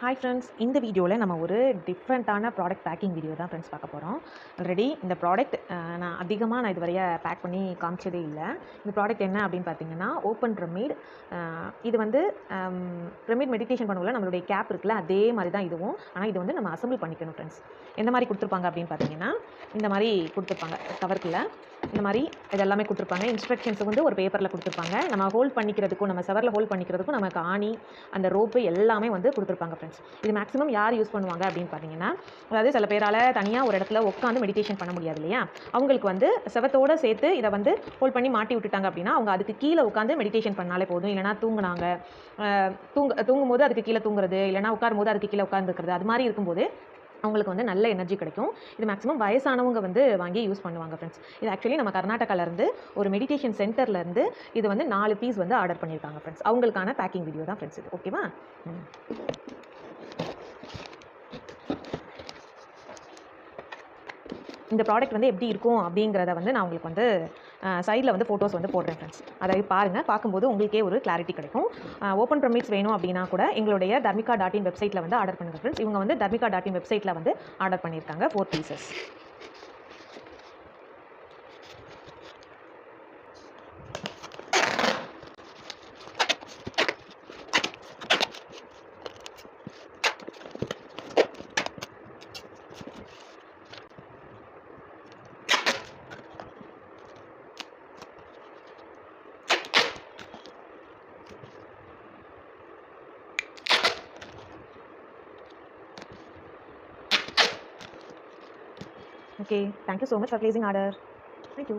Hi friends, இந்த வீடியோவில் நம்ம ஒரு டிஃப்ரெண்ட்டான ப்ராடக்ட் பேக்கிங் வீடியோ தான் ஃப்ரெண்ட்ஸ் பார்க்க போகிறோம். ஆல்ரெடி இந்த ப்ராடக்ட் நான் இதுவரைய பேக் பண்ணி காமிச்சதே இல்லை. இந்த ப்ராடக்ட் என்ன அப்படின்னு பார்த்தீங்கன்னா, ஓப்பன் பிரமிட். இது வந்து பிரமிட் மெடிடேஷன் பண்ணுவோம்ல, நம்மளுடைய கேப் இருக்குல்ல, அதே மாதிரி தான் இதுவும். ஆனால் இது வந்து நம்ம அசம்பிள் பண்ணிக்கணும் ஃப்ரெண்ட்ஸ். எந்த மாதிரி கொடுத்துருப்பாங்க அப்படின்னு பார்த்தீங்கன்னா, இந்த மாதிரி கொடுத்துருப்பாங்க கவருக்குள்ள. இந்த மாதிரி இதெல்லாமே கொடுத்துருப்பாங்க. இன்ஸ்ட்ரக்ஷன்ஸ் வந்து ஒரு பேப்பரில் கொடுத்துருப்பாங்க. நம்ம ஹோல்ட் பண்ணிக்கிறதுக்கும், நம்ம செவரில் ஹோல்ட் பண்ணிக்கிறதுக்கும் நமக்கு ஆணி, அந்த ரோப்பு எல்லாமே வந்து கொடுத்துருப்பாங்க ஃப்ரெண்ட்ஸ். இது மேக்ஸிமம் யார் யூஸ் பண்ணுவாங்க அப்படின்னு பார்த்தீங்கன்னா, அதாவது சில பேரால் தனியாக ஒரு இடத்துல உட்காந்து மெடிடேஷன் பண்ண முடியாது இல்லையா, அவங்களுக்கு வந்து செவத்தோடு சேர்த்து இதை வந்து ஹோல்ட் பண்ணி மாட்டி விட்டுட்டாங்க அப்படின்னா, அவங்க அதுக்கு கீழே உட்காந்து மெடிடேஷன் பண்ணாலே போதும். இல்லைனா தூங்குனாங்க, தூங்கும்போது அதுக்கு கீழே தூங்குறது, இல்லைனா உட்காரும்போது அதுக்கு கீழே உட்காந்துருக்கிறது, அது மாதிரி இருக்கும்போது அவங்களுக்கு வந்து நல்ல எனர்ஜி கிடைக்கும். இது மேக்ஸிமம் வயசானவங்க வந்து வாங்கி யூஸ் பண்ணுவாங்க ஃப்ரெண்ட்ஸ். இது ஆக்சுவலி நம்ம கர்நாடகாவிலேருந்து ஒரு மெடிடேஷன் சென்டர்லேருந்து இது வந்து 4 பீஸ் வந்து ஆர்டர் பண்ணியிருக்காங்க ஃப்ரெண்ட்ஸ். அவங்களுக்கான பேக்கிங் வீடியோ தான் ஃப்ரெண்ட்ஸ் இது. ஓகேவா? இந்த ப்ராடக்ட் வந்து எப்படி இருக்கும் அப்படிங்கிறத வந்து நான் உங்களுக்கு வந்து சைடில் வந்து ஃபோட்டோஸ் வந்து போடுறேன் ஃப்ரெண்ட்ஸ். அதை பாருங்கள். பார்க்கும்போது உங்களுக்கே ஒரு கிளாரிட்டி கிடைக்கும். ஓப்பன் பிரமிட்ஸ் வேணும் அப்படின்னா கூட எங்களுடைய dharmika.in வெப்சைட்டில் வந்து ஆர்டர் பண்ணுங்கள் ஃப்ரெண்ட்ஸ். இவங்க வந்து dharmika.in வெப்சைட்டில் வந்து ஆர்டர் பண்ணியிருக்காங்க 4 pieces. Okay, thank you so much for placing order. Thank you.